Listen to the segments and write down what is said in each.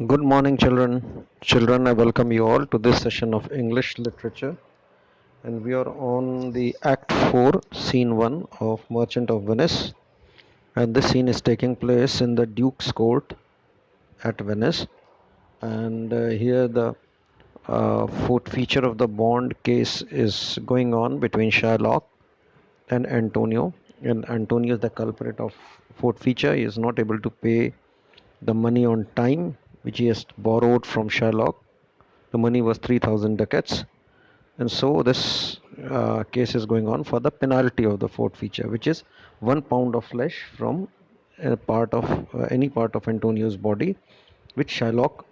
Good morning, children. Children, I welcome you all to this session of English literature, and we are on the Act 4, Scene 1 of Merchant of Venice. And this scene is taking place in the Duke's Court at Venice. And here, the fourth feature of the Bond case is going on between Shylock and Antonio. And Antonio is the culprit of fourth feature. He is not able to pay the money on time, which he has borrowed from Shylock. The money was 3,000 ducats, and so this case is going on for the penalty of the fourth feature, which is 1 pound of flesh from a part of any part of Antonio's body, which Shylock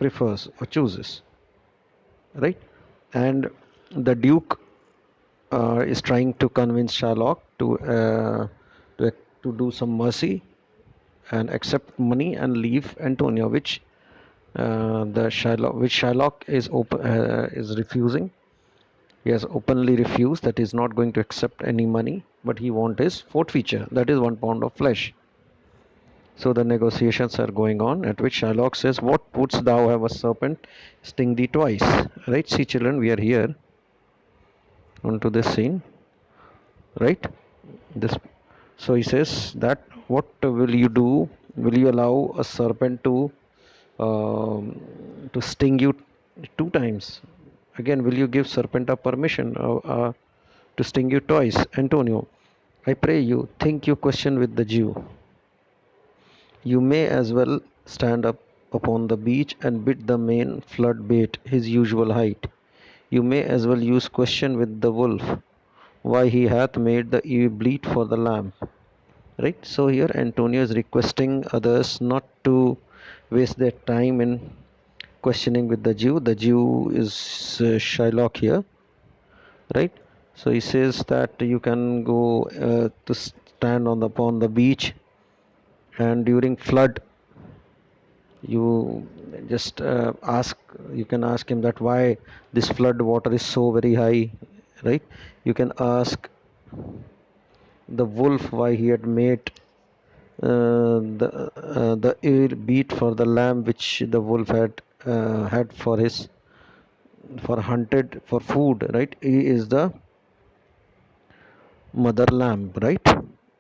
prefers or chooses, right? And the Duke is trying to convince Shylock to to do some mercy and accept money and leave Antonio, which Shylock is refusing. He has openly refused that he is not going to accept any money, but he wants his fourth feature, that is 1 pound of flesh. So the negotiations are going on, at which Shylock says, "What wouldst thou have a serpent sting thee twice?" Right? See, children, we are here onto this scene, right? This. So he says that, "What will you do? Will you allow a serpent to sting you 2 times? Again, will you give serpent a permission to sting you twice? Antonio, I pray you, think you question with the Jew. You may as well stand up upon the beach and bid the main flood bait his usual height. You may as well use question with the wolf, why he hath made the ewe bleat for the lamb." Right? So here Antonio is requesting others not to waste their time in questioning with the Jew. The Jew is Shylock here, right? So he says that you can go to stand upon the beach, and during flood you just you can ask him that why this flood water is so very high, right? You can ask the wolf why he had made the ear beat for the lamb which the wolf had for hunted for food, right? He is the mother lamb, right?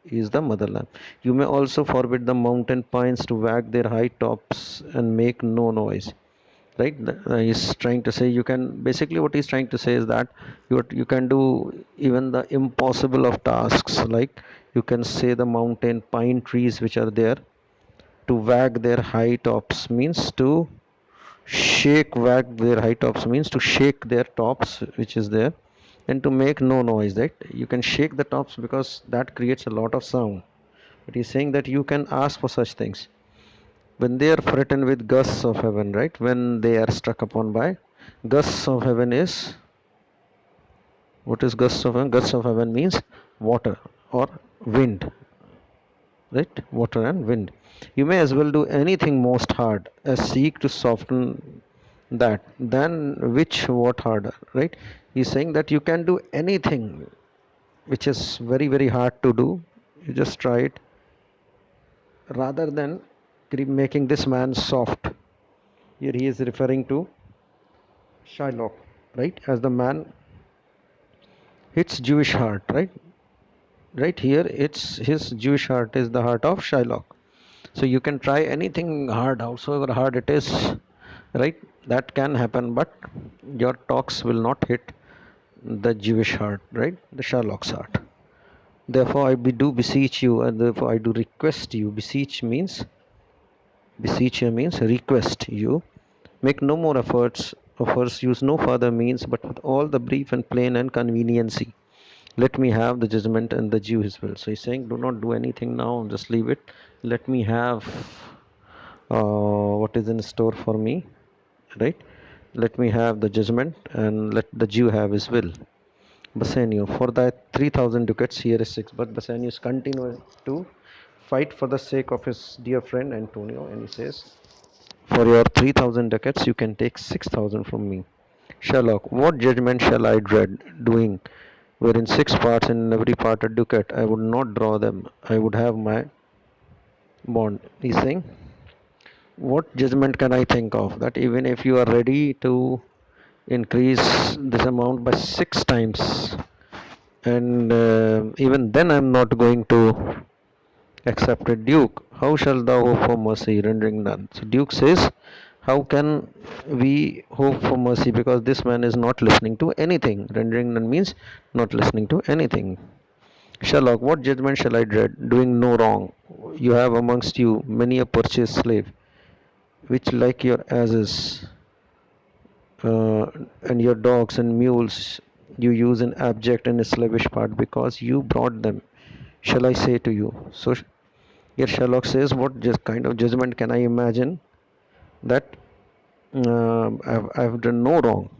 He is the mother lamb. You may also forbid the mountain pines to wag their high tops and make no noise, right? He's trying to say, you can basically, what he's trying to say is that you can do even the impossible of tasks, like you can say the mountain pine trees which are there to wag their high tops means to wag their high tops means to shake their tops which is there, and to make no noise, right? You can shake the tops because that creates a lot of sound, but he's saying that you can ask for such things when they are threatened with gusts of heaven, right? When they are struck upon by gusts of heaven is, what is gusts of heaven? Gusts of heaven means water or wind, right? Water and wind. You may as well do anything most hard as seek to soften that, than which what harder, right? He's saying that you can do anything which is very very hard to do. You just try it rather than making this man soft. Here he is referring to Shylock, right? As the man hits Jewish heart, right? Right here, it's his Jewish heart is the heart of Shylock. So you can try anything hard, howsoever hard it is, right? That can happen, but your talks will not hit the Jewish heart, right? The Shylock's heart. Therefore, do beseech you, and therefore I do request you. Beseech here means request you. Make no more offers, use no further means, but with all the brief and plain and conveniency. Let me have the judgment and the Jew his will. So he's saying, do not do anything now, just leave it. Let me have what is in store for me, right? Let me have the judgment and let the Jew have his will. Bassanio, for that 3,000 ducats, here is 6. But Bassanio continues to fight for the sake of his dear friend Antonio, and he says, for your 3,000 ducats, you can take 6,000 from me. Sherlock, what judgment shall I dread doing, wherein 6 parts and in every part a ducat? I would not draw them. I would have my bond. He's saying What judgment can I think of that even if you are ready to increase this amount by 6 times, and even then I'm not going to accept it? Duke, how shall thou hope for mercy, rendering none? So Duke says, how can we hope for mercy, because this man is not listening to anything. Rendering none means not listening to anything. Sherlock, what judgment shall I dread? Doing no wrong. You have amongst you many a purchased slave, which like your asses and your dogs and mules you use in abject and slavish part, because you brought them, shall I say to you. So here Sherlock says, what just kind of judgment can I imagine that I've done no wrong.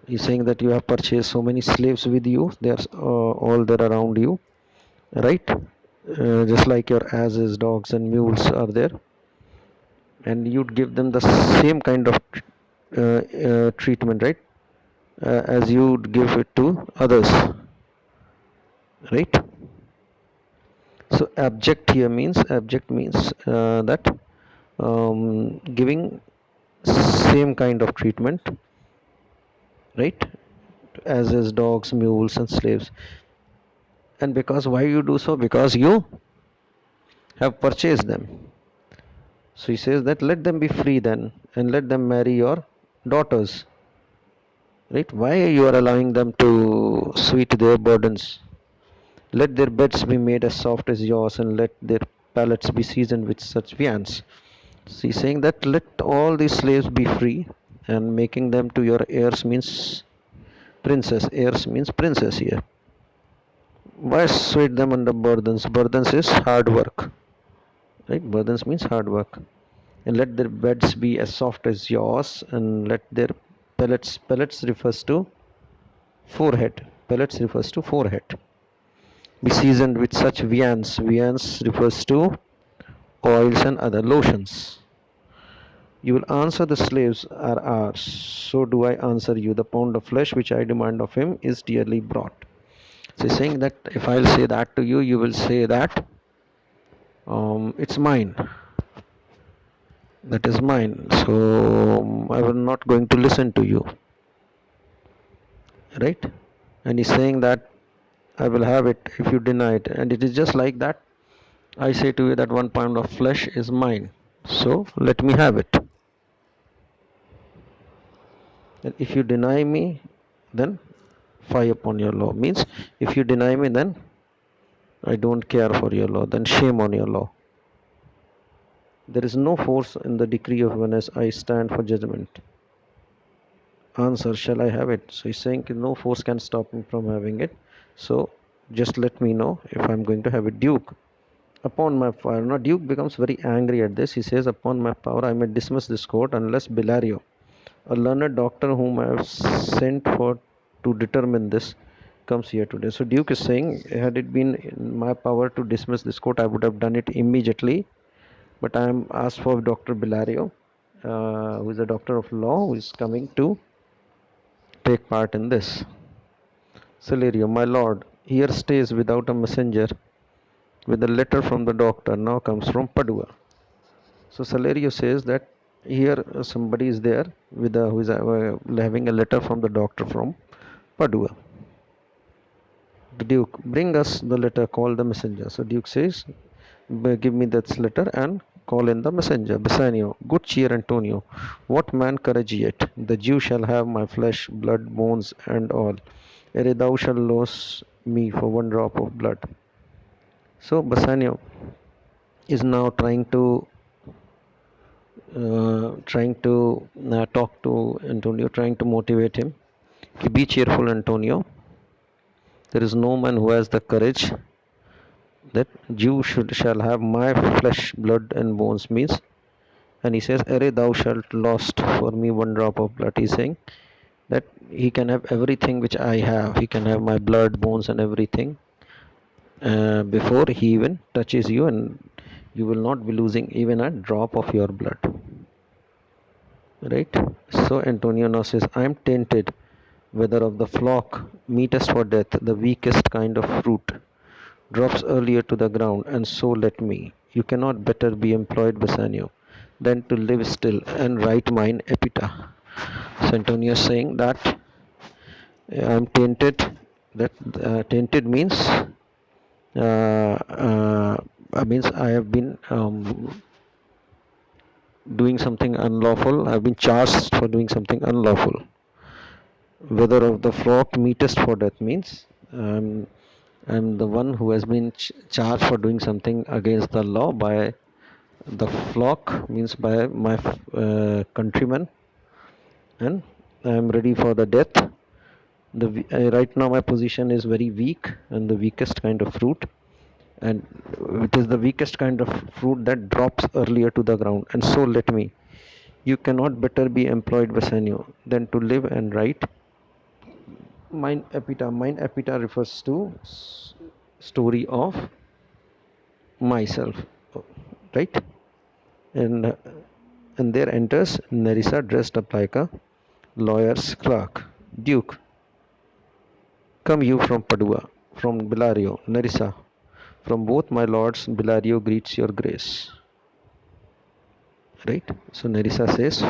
He's saying that you have purchased so many slaves with you, they're all there around you, right? Just like your asses, dogs and mules are there, and you'd give them the same kind of treatment, right? As you'd give it to others, right? So abject means that giving same kind of treatment, right? As is dogs, mules, and slaves. And because why you do so? Because you have purchased them. So he says that let them be free then, and let them marry your daughters, right? Why you are allowing them to sweet their burdens? Let their beds be made as soft as yours, and let their palates be seasoned with such viands. So he's saying that let all these slaves be free, and making them to your heirs means princess. Heirs means princess here. Why sweat them under burdens? Burdens is hard work, right? Burdens means hard work. And let their beds be as soft as yours, and let their pellets refers to forehead. Pellets refers to forehead. Be seasoned with such viands. Viands refers to oils and other lotions. You will answer, the slaves are ours. So do I answer you. The pound of flesh which I demand of him is dearly bought. So he's saying that if I'll say that to you, you will say that it's mine. That is mine. So I will not going to listen to you, right? And he's saying that I will have it if you deny it. And it is just like that. I say to you that 1 pound of flesh is mine. So let me have it. And if you deny me, then fie upon your law. Means if you deny me, then I don't care for your law. Then shame on your law. There is no force in the decree of Venice. I stand for judgment. Answer, shall I have it? So he's saying no force can stop me from having it. So just let me know if I'm going to have it. Duke, upon my power. Now Duke becomes very angry at this. He says, upon my power I may dismiss this court unless Bellario, a learned doctor whom I have sent for to determine this, comes here today. So Duke is saying, had it been in my power to dismiss this court, I would have done it immediately. But I am asked for Dr. Bellario, who is a doctor of law, who is coming to take part in this. Celerio, my lord, here stays without a messenger with a letter from the doctor, now comes from Padua. So Celerio says that here somebody is there with who is having a letter from the doctor from Padua. The Duke, bring us the letter, call the messenger. So Duke says, give me that letter and call in the messenger. Bassanio, good cheer, Antonio. What man courage yet? The Jew shall have my flesh, blood, bones, and all. Ere thou shalt lose me for 1 drop of blood. So Bassanio is now trying to talk to Antonio, trying to motivate him. Be cheerful, Antonio. There is no man who has the courage that Jew shall have my flesh, blood, and bones means. And he says, Ere thou shalt lost for me 1 drop of blood. He's saying that he can have everything which I have. He can have my blood, bones, and everything before he even touches you, and you will not be losing even a drop of your blood. Right? So Antonio now says, I am tainted, whether of the flock, meetest for death, the weakest kind of fruit, drops earlier to the ground, and so let me. You cannot better be employed, Bassanio. than to live still and write mine epitaph. So Antonio is saying that I'm tainted. That tainted means I have been doing something unlawful. I've been charged for doing something unlawful. Whether of the flock meetest for death means I'm the one who has been charged for doing something against the law by the flock, means by my countrymen, and I'm ready for the death. Right now my position is very weak and the weakest kind of fruit, and it is the weakest kind of fruit that drops earlier to the ground. And so let me, you cannot better be employed, Bassanio, than to live and write mine epitaph. Mine epitaph refers to story of myself, right? And and there enters Nerissa dressed up like a lawyer's clerk. Duke, come you from Padua, from Bellario, Nerissa. From both my lords, Bellario greets your grace. Right? So Nerissa says,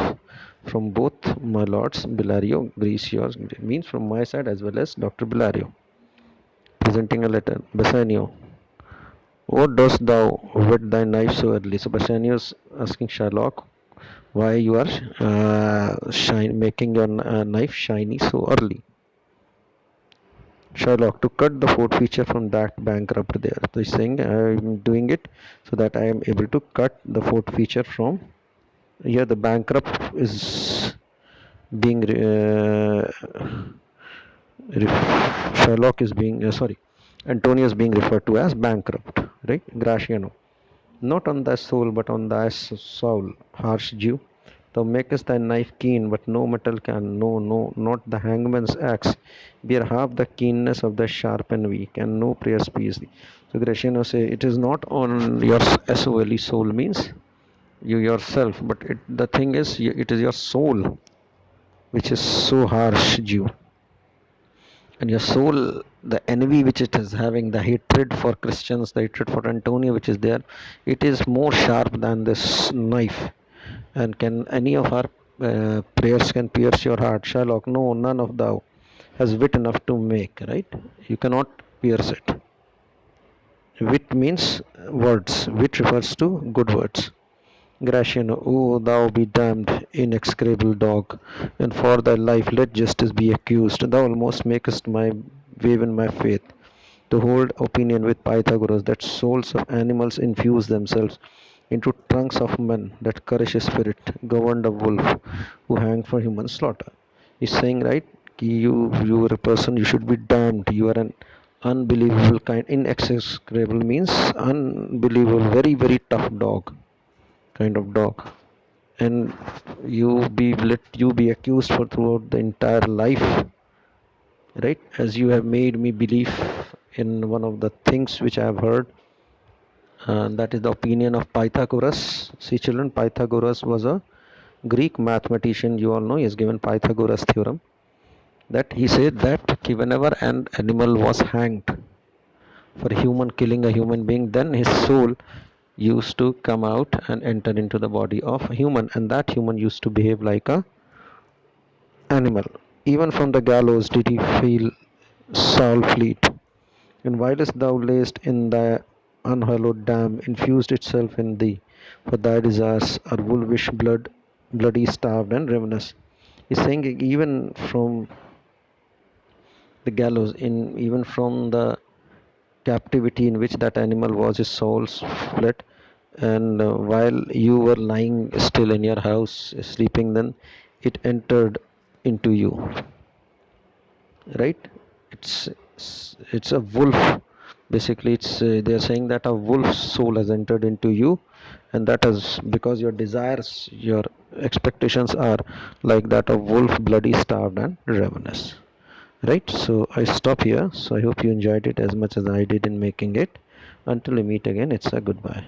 from both my lords, Bellario greets yours, means from my side as well as Dr. Bellario. Presenting a letter. Bassanio, what dost thou whet thy knife so early? So Bassanio is asking Sherlock why you are making your knife shiny so early. Sherlock, to cut the fourth feature from that bankrupt there. So he's saying I'm doing it so that I am able to cut the fourth feature from here. The bankrupt is being Sherlock is being Antonio is being referred to as bankrupt, right? Graciano. Not on thy soul, but on thy soul, harsh Jew. Thou makest thy knife keen, but no metal can, no, no, not the hangman's axe, bear half the keenness of the sharp and weak, and no prayer speeds thee. So Graciano say, it is not on your soul means you yourself, but the thing is, it is your soul which is so harsh, Jew. And your soul, the envy which it is having, the hatred for Christians, the hatred for Antonio which is there, it is more sharp than this knife. And can any of our prayers can pierce your heart? Sherlock, no, none of thou has wit enough to make, right? You cannot pierce it. Wit means words. Wit refers to good words. Graciano, O thou be damned, inexecrable dog, and for thy life let justice be accused. Thou almost makest my wave in my faith to hold opinion with Pythagoras that souls of animals infuse themselves into trunks of men, that courage spirit governed a wolf who hanged for human slaughter. He's saying, right, you are a person, you should be damned. You are an unbelievable kind. Inexecrable means unbelievable, very, very tough dog, kind of dog. And let you be accused for throughout the entire life, right? As you have made me believe in one of the things which I have heard, that is the opinion of Pythagoras. See, children, Pythagoras was a Greek mathematician. You all know he has given Pythagoras theorem, that he said that whenever an animal was hanged for human killing a human being, then his soul used to come out and enter into the body of a human, and that human used to behave like a animal. Even from the gallows did he feel Saul fleet. And whilst thou layest in thy unhallowed dam, infused itself in thee, for thy desires are wolvish bloody, starved, and ravenous. He's saying even from the gallows, in even from the captivity in which that animal was, his soul fled. And while you were lying still in your house, sleeping, then it entered into you, right? It's a wolf. Basically, it's they're saying that a wolf's soul has entered into you, and that is because your desires, your expectations are like that of wolf, bloody, starved, and ravenous. Right? So I stop here. So I hope you enjoyed it as much as I did in making it. Until we meet again, it's a goodbye.